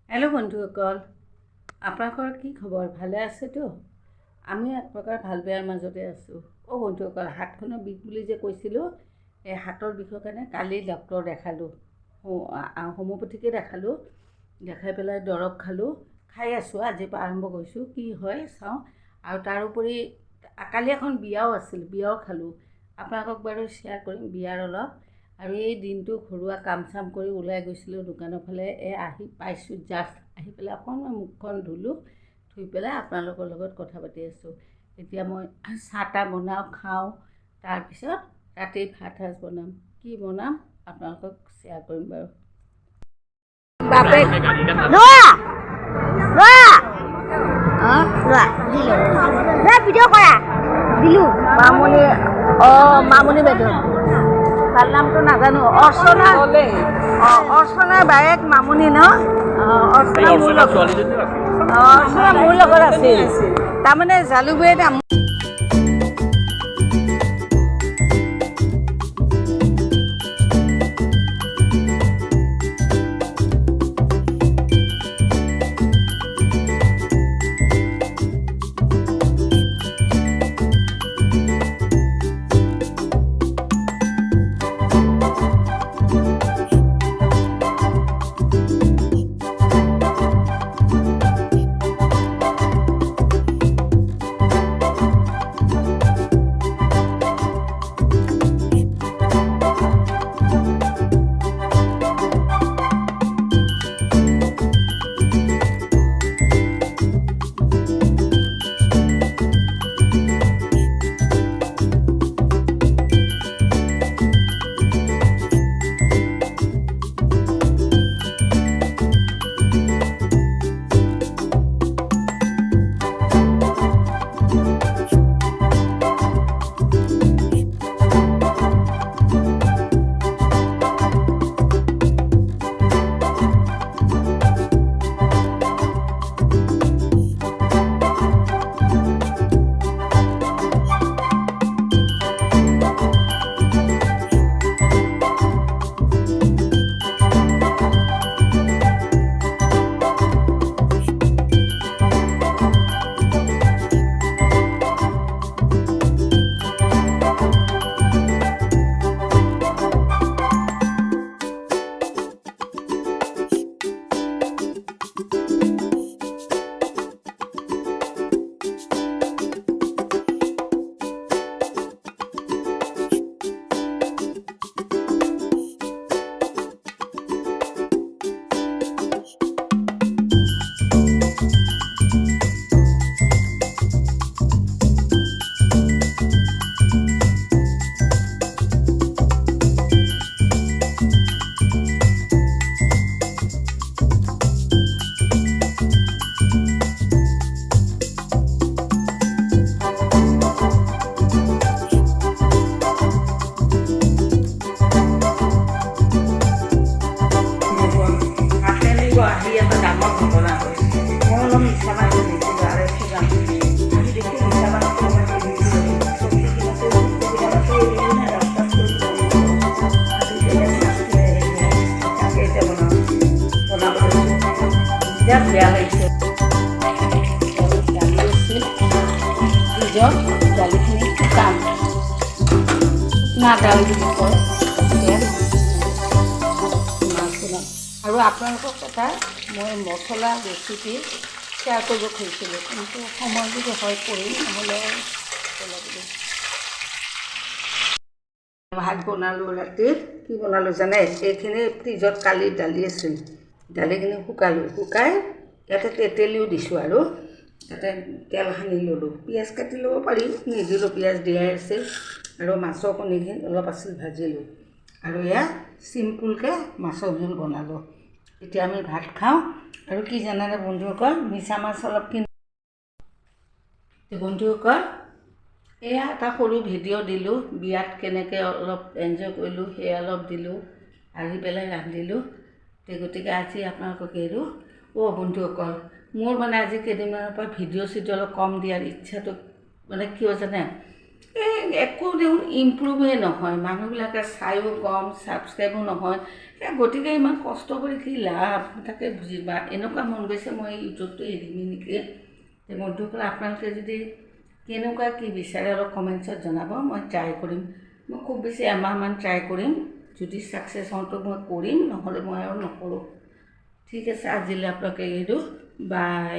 Hello' বন্ধুসকল, আপোনালোকৰ কি খবৰ? ভালে আছেতো? আমি এক প্ৰকাৰ ভাল বেয়াৰ মাজতে আছোঁ। বন্ধুসকল, হাতখনৰ বিষ বুলি যে কৈছিলোঁ, এই হাতৰ বিষৰ কাৰণে কালি ডক্টৰ দেখালোঁ, হোমিঅ'পেথিকে দেখালোঁ। দেখাই পেলাই দৰৱ খালোঁ, খাই আছোঁ। আজিৰ পৰা আৰম্ভ কৰিছোঁ, কি হয় চাওঁ। আৰু তাৰোপৰি কালি এখন বিয়াও আছিল, বিয়াও খালোঁ। আপোনালোকক বাৰু শ্বেয়াৰ কৰিম বিয়াৰ অলপ। আৰু এই দিনটো ঘৰুৱা কাম চাম কৰি ওলাই গৈছিলোঁ দোকানৰ ফালে, আহি পাইছোঁ জাষ্ট। আহি পেলাই অকণমান মুখখন ধুলোঁ, ধুই পেলাই আপোনালোকৰ লগত কথা পাতি আছোঁ। এতিয়া মই চাহ তাহ বনাওঁ, খাওঁ। তাৰপিছত ৰাতিৰ ভাত সাজ বনাম। কি বনাম আপোনালোকক শ্বেয়াৰ কৰিম বাৰু। ভিডিঅ' কৰা দিলোঁ মামনি। মামনি বাইদেউ তাৰ নামটো নাজানো। অৰ্চনাৰ বায়েক মামনি ন? অৰ্চনা মোৰ লগত আছিল। তাৰমানে জালুকবাৰীত বেয়া লাগিছে। দালি আছিল, ফ্ৰিজত দালিখিনি শুকাম, শুকনা দাল বুলি কয়। মাছ বনাম। আৰু আপোনালোকক এটা মই মছলা ৰেচিপি শ্বেয়াৰ কৰিব খুজিছিলোঁ, কিন্তু সময় যদি হয় কৰিম, নহ'লে ভাত বনালোঁ। ৰাতি কি বনালোঁ জানে? এইখিনি ফ্ৰিজত কালি দালি আছিল, দালিখিনি শুকাই ইয়াতে তেতেলিও দিছোঁ আৰু তাতে তেল সানি ল'লোঁ। পিঁয়াজ কাটি ল'ব পাৰি, নিদিলোঁ, পিঁয়াজ দিয়াই আছিল। আৰু মাছৰ কণীখিনি অলপ আছিল, ভাজিলোঁ। আৰু এয়া চিম্পুলকৈ মাছৰ জোল বনালোঁ। এতিয়া আমি ভাত খাওঁ। আৰু কি জানানে বন্ধুসকল, মিছা মাছ অলপ বন্ধুসকল, এয়া এটা সৰু ভিডিঅ' দিলোঁ, বিয়াত কেনেকৈ অলপ এনজয় কৰিলোঁ সেয়া অলপ দিলোঁ, আহি পেলাই ৰান্ধিলোঁ। গতিকে আজি আপোনালোকক এৰো। বন্ধুসকল, মোৰ মানে আজি কেইদিনমানৰ পৰা ভিডিঅ' অলপ কম দিয়াৰ ইচ্ছাটো মানে কিয় জানে? একো দেখোন ইম্প্ৰুভেই নহয়, মানুহবিলাকে চায়ো কম, ছাবস্ক্ৰাইবো নহয়। গতিকে ইমান কষ্ট কৰি কি লাভ তাকে বুজিবা। এনেকুৱা মন গৈছে মই ইউটিউবটো এৰিমেই নেকি। বন্ধুসকল, আপোনালোকে যদি কেনেকুৱা কি বিচাৰে অলপ কমেণ্টছত জনাব, মই ট্ৰাই কৰিম। মই খুব বেছি এমাহমান ট্ৰাই কৰিম, যদি ছাকচেছ হওঁতো মই কৰিম, নহ'লে মই আৰু নকৰোঁ। ঠিক আছে, আজিলৈ আপোনালোকে এৰিলোঁ, বাই।